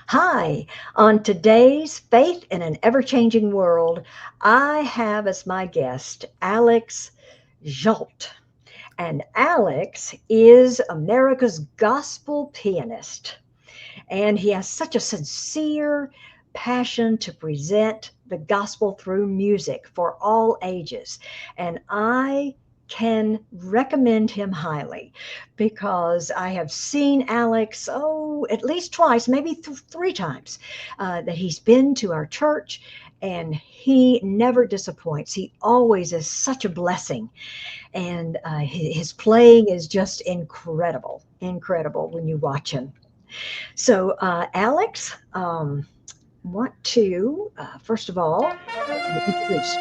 Hi, on today's Faith in an Ever Changing World, I have as my guest Alex-Zsolt. And Alex is America's gospel pianist. And he has such a sincere passion to present the gospel through music for all ages. And I can recommend him highly because I have seen Alex, at least twice, maybe three times, that he's been to our church, and he never disappoints. He always is such a blessing, and his playing is just incredible, incredible when you watch him. So, Alex, want to first of all introduce.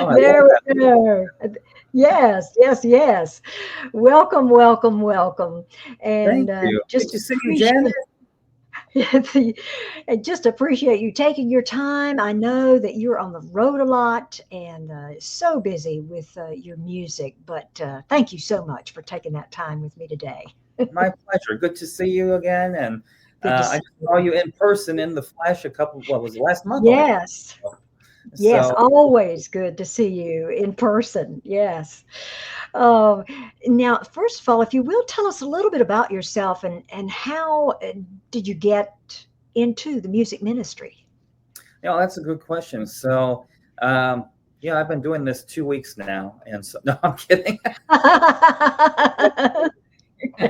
Oh, I love There that. we go. Yes, yes, yes. Welcome, welcome, welcome, and Thank you. Good just to see you, Janet. appreciate and just appreciate you taking your time. I know that you're on the road a lot and so busy with your music, but thank you so much for taking that time with me today. My pleasure. Good to see you again. And Good to I see just saw you. you in person in the flesh what was it, last month only? Yes. Yes, So, always good to see you in person. Yes. Um, Now, first of all, if you will, tell us a little bit about yourself and how did you get into the music ministry? that's a good question. So, um, I've been doing this 2 weeks now. And so, no, I'm kidding.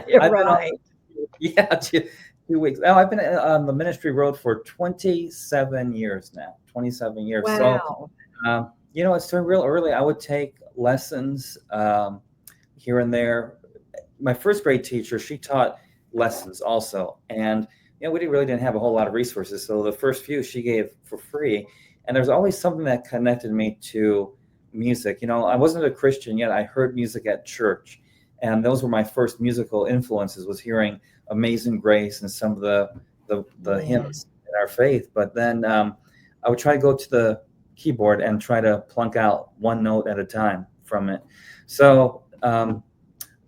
You're I've been on, right. yeah, 2 weeks. Oh, I've been on the ministry road for 27 years now, 27 years. So, Wow. it started real early. I would take lessons here and there. My first grade teacher, she taught lessons also, and we didn't have a whole lot of resources. So the first few she gave for free, and there's always something that connected me to music. I wasn't a Christian yet. I heard music at church, and those were my first musical influences. Was hearing Amazing Grace and some of the Yeah. hymns in our faith. But then I would try to go to the keyboard and try to plunk out one note at a time from it. So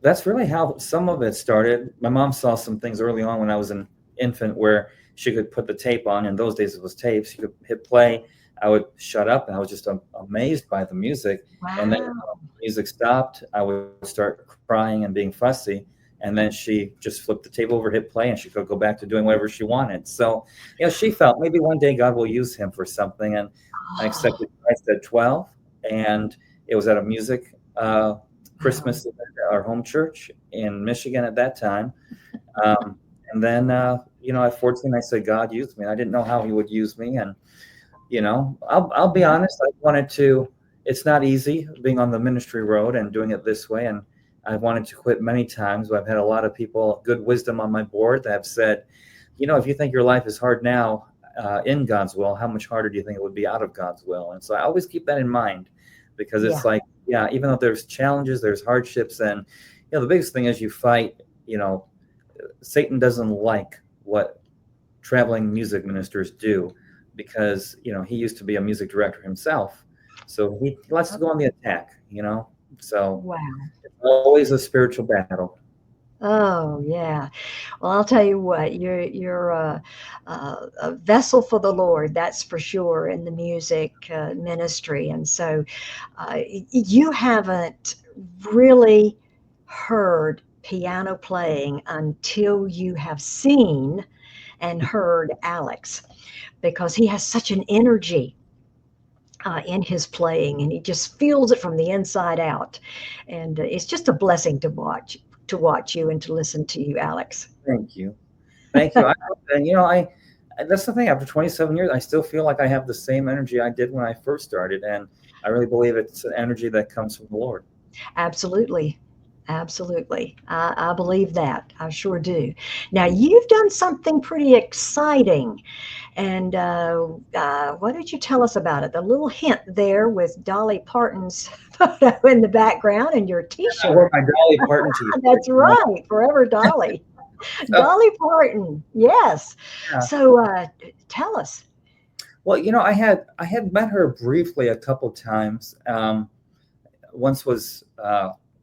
that's really how some of it started. My mom saw some things early on when I was an infant where she could put the tape on. In those days, it was tapes. She could hit play. I would shut up, and I was just amazed by the music. And then Wow. music stopped. I would start crying and being fussy. And then she just flipped the tape over, hit play, and she could go back to doing whatever she wanted. So, she felt maybe one day God will use him for something. And I Oh, accepted Christ at 12, and it was at a music wow. Christmas event at our home church in Michigan at that time. Um, and then, at 14, I said, God used me. I didn't know how he would use me. And, I'll be Yeah. honest, I wanted to, it's not easy being on the ministry road and doing it this way. And I wanted to quit many times, but I've had a lot of people, good wisdom on my board that have said, if you think your life is hard now in God's will, how much harder do you think it would be out of God's will? And so I always keep that in mind because Yeah. it's like, yeah, even though there's challenges, there's hardships, and the biggest thing is you fight. Satan doesn't like what traveling music ministers do because he used to be a music director himself, so he likes to go on the attack. So Wow. it's always a spiritual battle. Oh, yeah. Well, I'll tell you what, you're a vessel for the Lord, that's for sure, in the music ministry. And so you haven't really heard piano playing until you have seen and heard Alex, because he has such an energy in his playing, and he just feels it from the inside out. And it's just a blessing to watch you and to listen to you, Alex. Thank you. Thank you. And that's the thing. After 27 years, I still feel like I have the same energy I did when I first started, and I really believe it's an energy that comes from the Lord. Absolutely. Absolutely. I believe that. I sure do. Now, you've done something pretty exciting. And what did you tell us about it? The little hint there with Dolly Parton's photo in the background and your t I wore shirt. my Dolly Parton T-shirt. That's right. Forever Dolly. So, Dolly Parton. Yes. yeah. So tell us. Well, I had met her briefly a couple times. Once was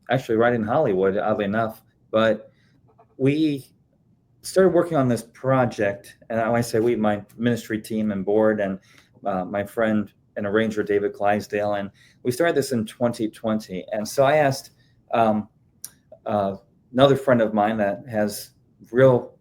actually right in Hollywood, oddly enough. But we started working on this project, and I say we, my ministry team and board, and my friend and arranger David Clydesdale, and we started this in 2020. And so I asked uh, another friend of mine that has real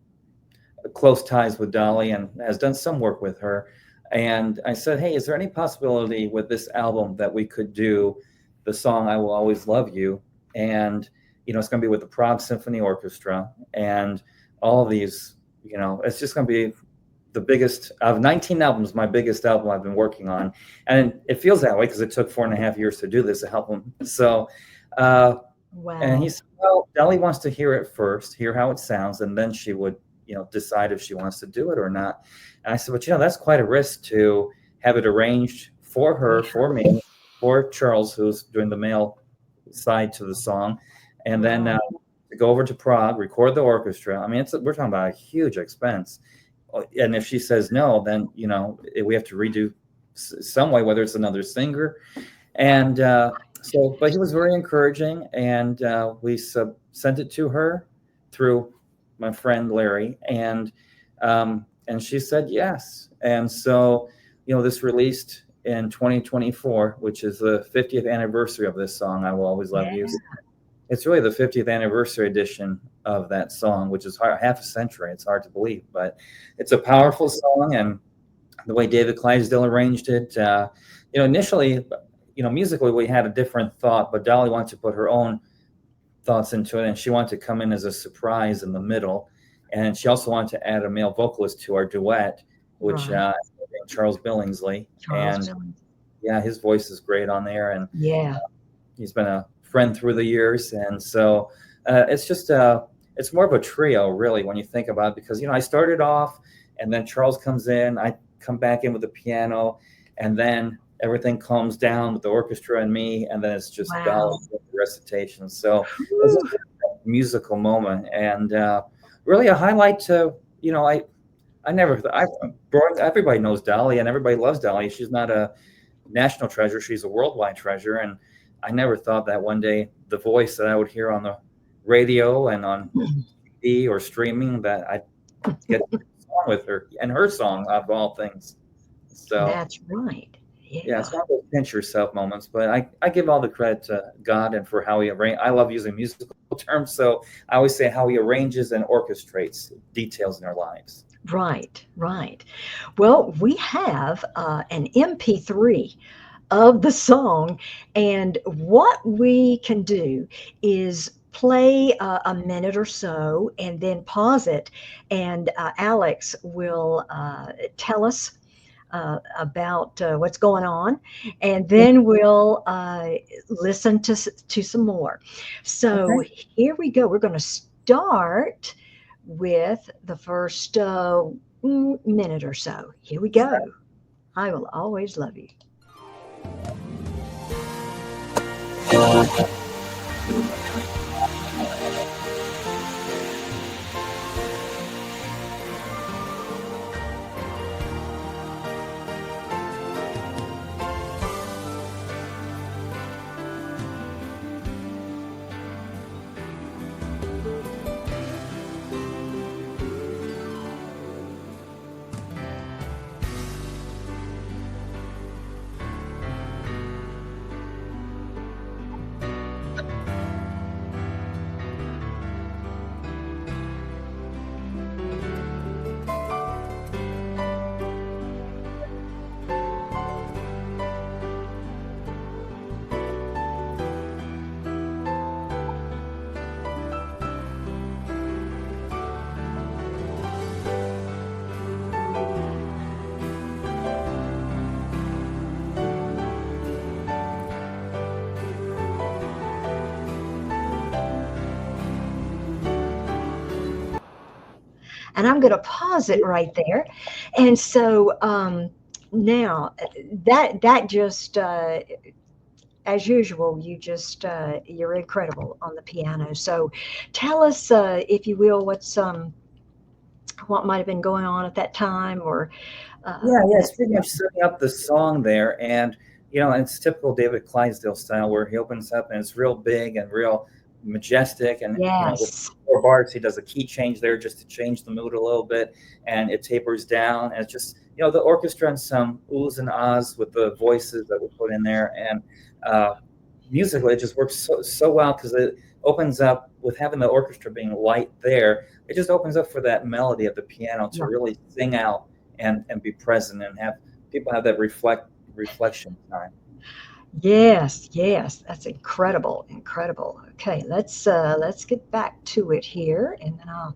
close ties with Dolly and has done some work with her. And I said, hey, is there any possibility with this album that we could do the song "I Will Always Love You"? And it's going to be with the Prague Symphony Orchestra and all of these. It's just going to be the biggest of 19 albums, my biggest album I've been working on, and it feels that way because it took 4.5 years to do this album. So, and he Wow. said, well, Dolly wants to hear it first, hear how it sounds, and then she would decide if she wants to do it or not. And I said, but that's quite a risk to have it arranged for her, Yeah. for me, for Charles, who's doing the male side to the song, and then Right. to go over to Prague, record the orchestra. I mean, we're talking about a huge expense. And if she says no, then we have to redo some way, whether it's another singer. And so, but he was very encouraging, and we sent it to her through my friend Larry, and she said yes. And so, this released in 2024, which is the 50th anniversary of this song, "I Will Always Love Yeah. You." It's really the 50th anniversary edition of that song, which is half a century. It's hard to believe, but it's a powerful song, and the way David Clydesdale arranged it, initially, musically we had a different thought, but Dolly wanted to put her own thoughts into it, and she wanted to come in as a surprise in the middle, and she also wanted to add a male vocalist to our duet, which Right. Charles Billingsley, Charles and Billings. yeah, his voice is great on there, and Yeah. he's been a friend through the years, and so it's just it's more of a trio, really, when you think about it, because I started off, and then Charles comes in, I come back in with the piano, and then everything calms down with the orchestra and me, and then it's just Dolly Wow. with the recitation. So it's just Whew. a musical moment, and really a highlight to I never everybody knows Dolly and everybody loves Dolly. She's not a national treasure; she's a worldwide treasure, and I never thought that one day the voice that I would hear on the radio and on TV or streaming, that I'd get a song with her and her song of all things. So That's right. yeah, Yeah. it's one of those pinch yourself moments, but I give all the credit to God and for how he arranged. I love using musical terms, so I always say how he arranges and orchestrates details in our lives. Right. Right. Well, we have an MP3 of the song, and what we can do is play a minute or so and then pause it, and Alex will tell us about what's going on, and then we'll listen to some more. So Okay. here we go. We're going to start with the first minute or so. Here we go. I will always love you. And I'm going to pause it right there. And so now that just as usual, you're incredible on the piano. So tell us, if you will, what might have been going on at that time, or Yeah, that. it's pretty much setting up the song there, and it's typical David Clydesdale style where he opens up and it's real big and real majestic, and with Yes. 4 bars, he does a key change there just to change the mood a little bit, and it tapers down, and it's just the orchestra and some oohs and ahs with the voices that we put in there, and musically it just works so well because it opens up with having the orchestra being light there. It just opens up for that melody of the piano to Yeah. really sing out and be present and have people have that reflection time. Yes, yes, that's incredible, incredible. Okay, let's get back to it here, and then I'll.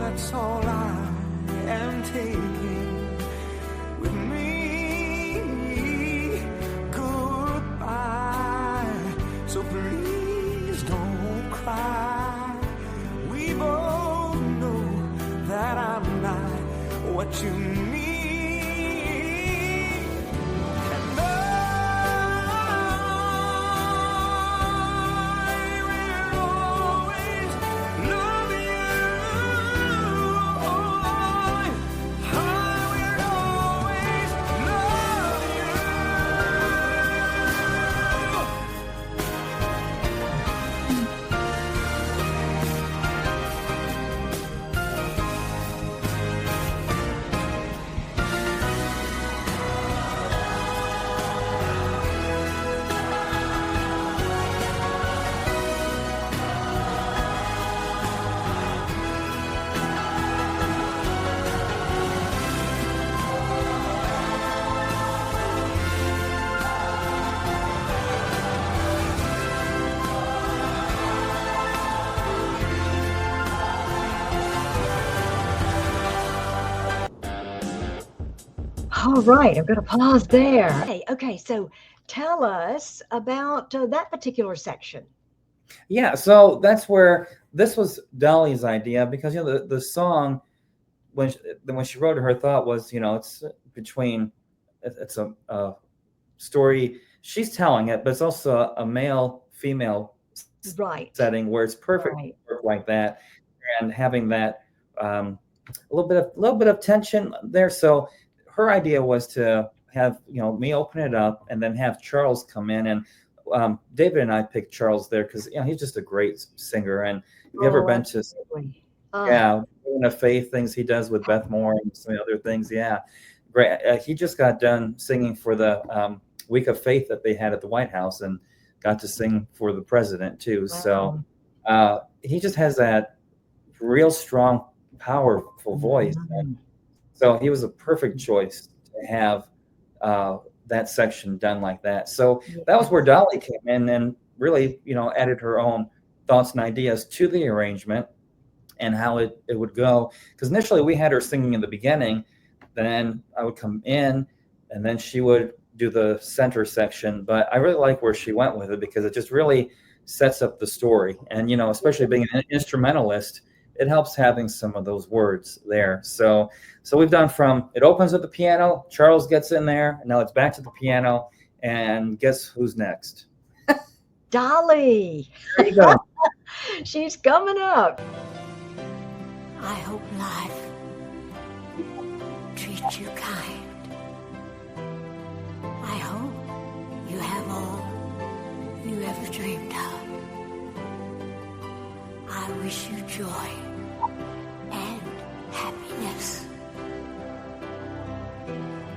That's all I am taking with me. Goodbye. So please don't cry. We both know that I'm not what you need. And I will always love you. All right, I'm going to pause there. Okay, so tell us about that particular section. Yeah, so that's where this was Dolly's idea, because the song when she wrote it, her thought was it's between it's a story she's telling it, but it's also a male female Right. setting where it's perfect Right. to work like that, and having that a little bit of tension there. So her idea was to have me open it up and then have Charles come in, and David and I picked Charles there because he's just a great singer. And if you've ever been to Women of Faith things he does with Beth Moore and some other things, great. He just got done singing for the Week of Faith that they had at the White House, and got to sing for the president too. Wow. So he just has that real strong, powerful voice. And so he was a perfect choice to have that section done like that. So that was where Dolly came in and really, added her own thoughts and ideas to the arrangement and how it would go. Because initially we had her singing in the beginning, then I would come in, and then she would do the center section. But I really like where she went with it because it just really sets up the story. And, especially being an instrumentalist, it helps having some of those words there. So we've done from it opens with the piano, Charles gets in there, and now it's back to the piano, and guess who's next? Dolly. There you go. She's coming up. I hope life treats you kind. I hope you have all you ever dreamed of. I wish you joy and happiness.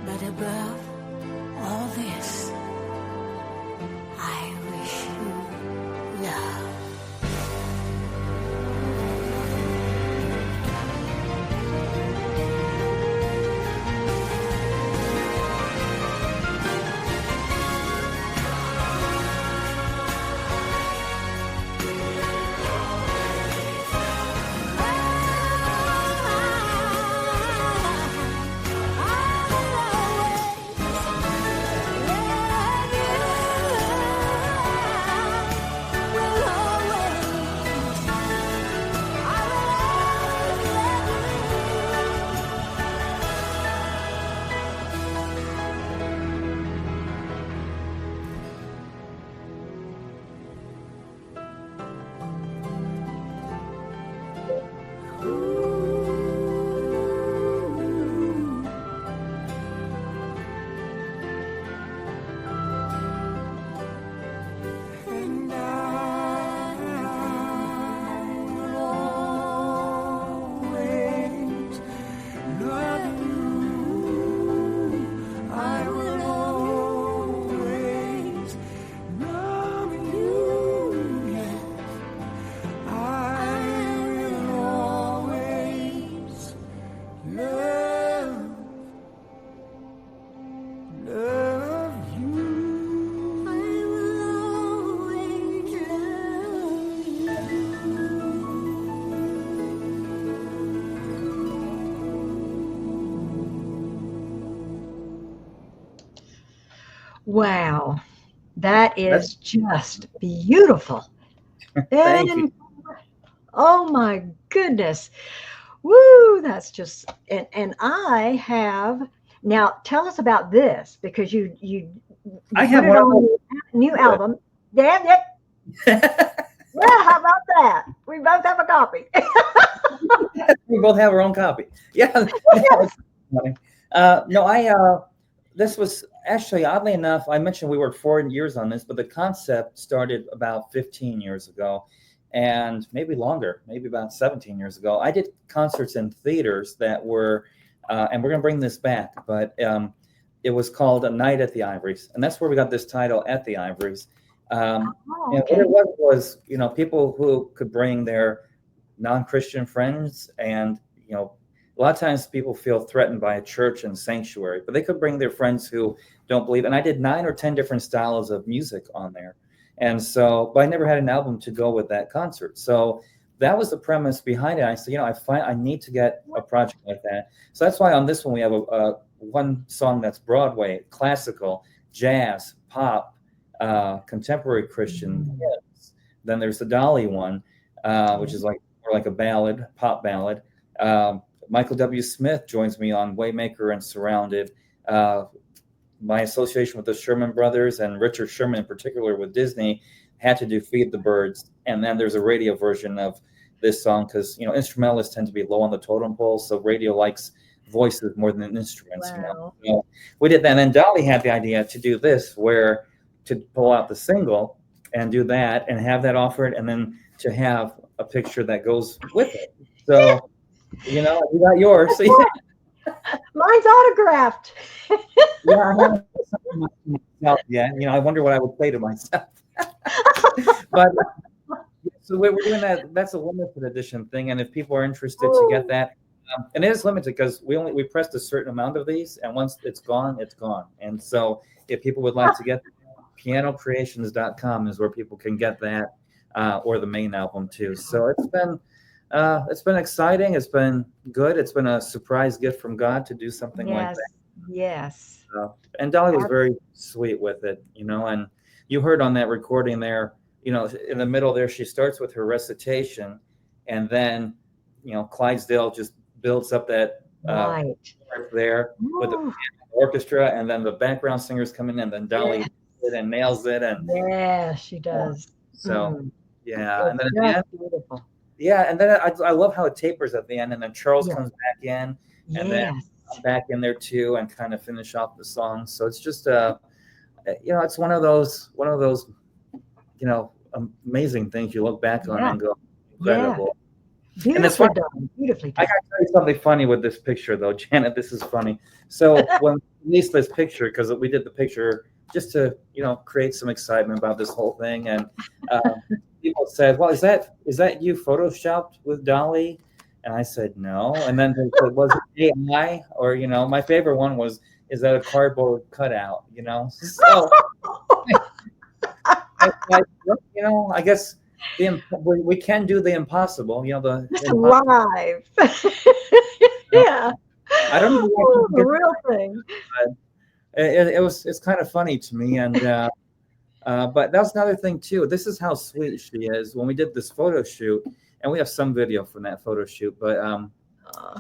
But above all this, I wish you love. Wow. That That's is just beautiful. thank you. And oh my goodness. Woo, that's just and I have now tell us about this because you I put have it one of on the new those. album. Damn it. Well, how about that? We both have a copy. We both have our own copy. Yeah, no, it's funny. No, this was actually oddly enough. I mentioned we worked 4 years on this, but the concept started about 15 years ago, and maybe longer, maybe about 17 years ago. I did concerts in theaters that were, and we're gonna bring this back, but it was called A Night at the Ivories, and that's where we got this title, At the Ivories. Oh, And what okay. it was, people who could bring their non-Christian friends, and a lot of times people feel threatened by a church and sanctuary, but they could bring their friends who don't believe. And I did 9 or 10 different styles of music on there, and so, but I never had an album to go with that concert. So that was the premise behind it. I said, I need to get a project like that. So that's why on this one we have a one song that's Broadway, classical, jazz, pop, contemporary Christian Mm. hymns. Then there's the Dolly one, which is like more like a ballad, pop ballad. Michael W. Smith joins me on Waymaker and Surrounded. My association with the Sherman Brothers and Richard Sherman in particular with Disney had to do Feed the Birds. And then there's a radio version of this song because, instrumentalists tend to be low on the totem pole. So radio likes voices more than instruments. Wow. So we did that. And then Dolly had the idea to do this, where to pull out the single and do that and have that offered, and then to have a picture that goes with it. So, you got yours. So, Mine's autographed. yeah, I haven't said something myself yet. I wonder what I would say to myself. But so we're doing that. That's a limited edition thing, and if people are interested to get that, and it is limited because we pressed a certain amount of these, and once it's gone, it's gone. And so, if people would like to get pianocreations.com is where people can get that, or the main album too. So it's been exciting. It's been good. It's been a surprise gift from God to do something like Yes. that. Yes. And Dolly was very sweet with it, and you heard on that recording there, in the middle there, she starts with her recitation, and then, Clydesdale just builds up that Right. part there with the Ooh, orchestra, and then the background singers come in, and then Dolly yeah. hits it and nails it, and Yeah, she does. so Mm. yeah, and It's then at the just end, beautiful. yeah, and then I love how it tapers at the end, and then Charles Yeah. comes back in, and then Yes. I'm back in there too, and kind of finish off the song. So it's just it's one of those amazing things you look back on Yeah. and go, Yeah. incredible. And it's Beautifully funny. done. Beautifully I done. got to tell you something funny with this picture, though, Janet. This is funny. So when we released this picture, because we did the picture just to create some excitement about this whole thing, and people said, "Well, is that you photoshopped with Dolly?" And I said, "No." And then they said, "Was it AI?" Or my favorite one was, "Is that a cardboard cutout?" So I guess we can do the impossible. The Just impossible. live. uh, Yeah. I don't know why Oh, people the get real thing. it's kind of funny to me, and but that's another thing too. This is how sweet she is. When we did this photo shoot, and we have some video from that photo shoot, but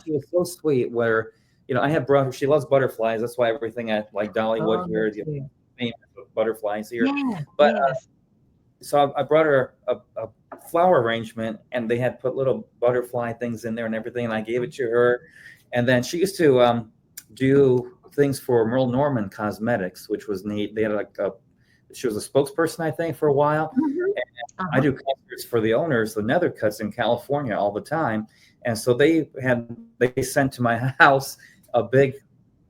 she was so sweet. Where I had brought her. She loves butterflies. That's why everything at like Dollywood Oh, here, me too. famous with butterflies here. Yes. But Yes. so I brought her a flower arrangement, and they had put little butterfly things in there and everything, and I gave it to her. And then she used to do things for Merle Norman Cosmetics, which was neat. They had she was a spokesperson, I think, for a while. Mhm. And I do concerts for the owners, the Nethercuts in California, all the time. And so they sent to my house a big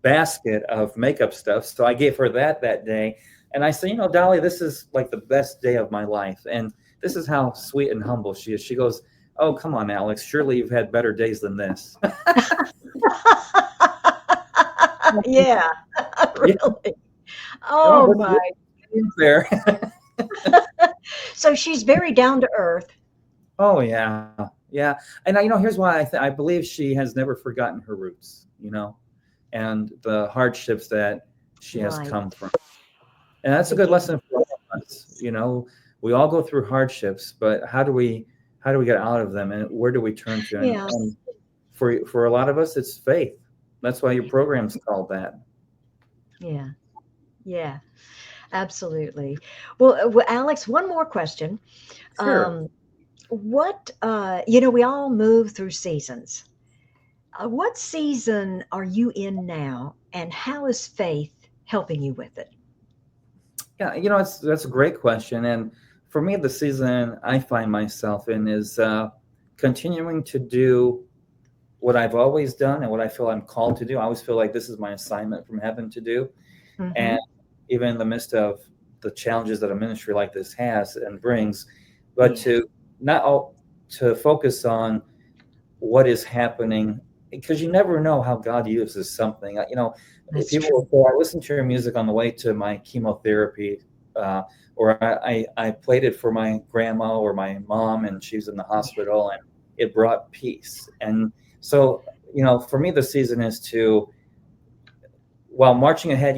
basket of makeup stuff. So I gave her that day. And I said, Dolly, this is like the best day of my life. And this is how sweet and humble she is. She goes, "Oh, come on, Alex. Surely you've had better days than this." Yeah. Yeah. Really. Oh No, my. that's fair. So she's very down to earth. Oh yeah, yeah. And here's why I believe she has never forgotten her roots. And the hardships that she has Right. come from. And that's a good Again. lesson for all of us. You know, we all go through hardships, but how do we get out of them, and where do we turn to? And, Yeah. and for a lot of us, it's faith. That's why your program's called that. Yeah. Yeah. Absolutely. Well, Alex, one more question. Sure. Um, we all move through seasons. What season are you in now, and how is faith helping you with it? Yeah, that's a great question. And for me, the season I find myself in is continuing to do what I've always done and what I feel I'm called to do. I always feel like this is my assignment from heaven to do. Hmm. And even in the midst of the challenges that a ministry like this has and brings, but Yes. to not all, to focus on what is happening, because you never know how God uses something. If That's people true. will say, I listened to your music on the way to my chemotherapy, or I played it for my grandma or my mom, and she was in the hospital, and it brought peace. And so, for me, the season is to, while marching ahead,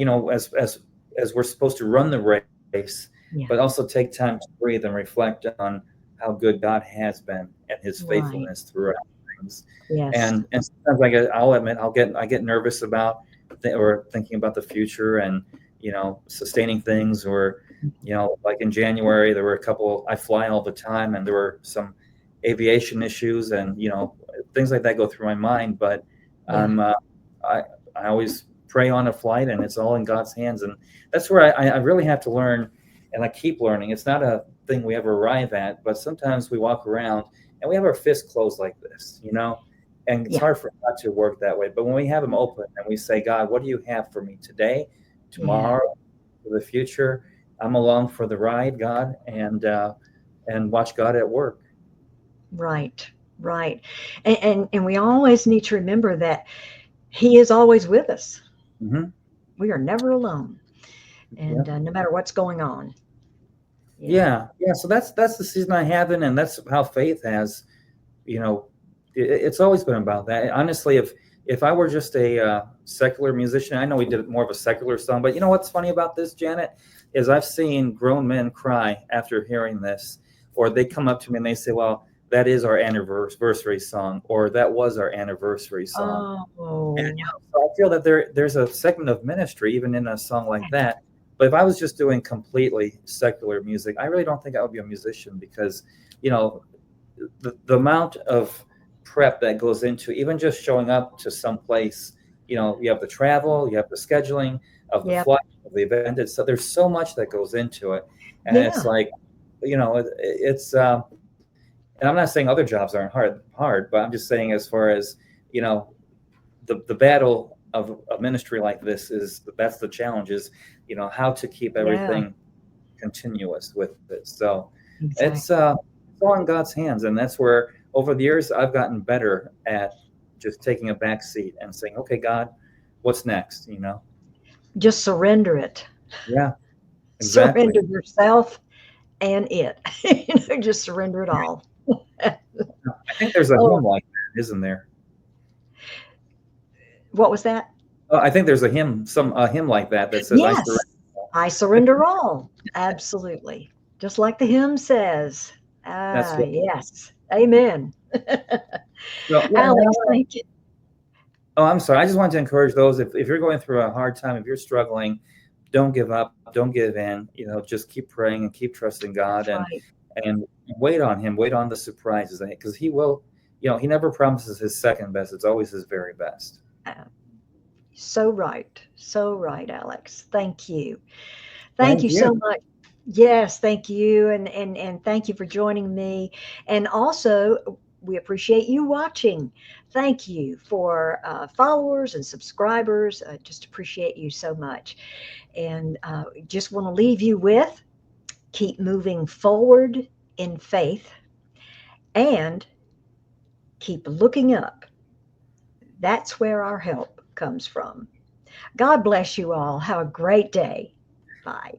as we're supposed to run the race, but Yeah. also take time to breathe and reflect on how good God has been and His Right. faithfulness throughout things. Yes. And sometimes I'll admit, I get nervous about or thinking about the future, and sustaining things, or like in January there were a couple. I fly all the time, and there were some aviation issues, and things like that go through my mind. But Yeah. I'm I I always pray on a flight, and it's all in God's hands. And that's where I really have to learn, and I keep learning. It's not a thing we ever arrive at, but sometimes we walk around and we have our fists closed like this, and it's Yeah. hard for God to work that way. But when we have them open and we say, God, what do you have for me today, Yeah. tomorrow, for the future? I'm along for the ride, God, and watch God at work. Right. Right. And we always need to remember that He is always with us. Hmm. We are never alone, Yeah. and no matter what's going on. Yeah. Yeah. So that's the season I have in, and that's how faith has. you know, it's always been about that. Honestly, if I were just a secular musician, I know we did more of a secular song, but you know what's funny about this, Janet, is I've seen grown men cry after hearing this, or they come up to me and they say, "Well, that is our anniversary song," or "That was our anniversary song." And Oh, so I feel that there's a segment of ministry even in a song like that. But if I was just doing completely secular music, I really don't think I would be a musician, because you know the amount of prep that goes into even just showing up to some place. You have the travel, you have the scheduling of the yeah. flight, of the event. So there's so much that goes into it, and it's Yeah. like, it's and I'm not saying other jobs aren't hard, but I'm just saying, as far as you know the battle of a ministry like this, that's the challenge, is how to keep Yeah. everything continuous with it. So it's Exactly. it's all in God's hands, and that's where over the years I've gotten better at just taking a back seat and saying, "Okay, God, what's next?" Just surrender it. Yeah, exactly. Surrender yourself and it. Just surrender it all. I think there's a Oh, hymn like that, isn't there? what was that? I think there's a hymn like that that says, "I surrender." Yes, I surrender all. Absolutely. Just like the hymn says. That's Ah, what. yes. Amen. So yeah, Alex, thank you. oh, I'm sorry. I just wanted to encourage those, if you're going through a hard time, if you're struggling, don't give up, don't give in. Just keep praying and keep trusting God, That's and right. wait on Him, wait on the surprises, because He will. He never promises His second best. It's always His very best. Uh, So right. So right, Alex. Thank you. Thank Thank you you. so much. Yes, thank you. And thank you for joining me. And also, we appreciate you watching. Thank you for followers and subscribers. Just appreciate you so much. And just want to leave you with keep moving forward in faith and keep looking up. That's where our help comes from. God bless you all. Have a great day. Bye.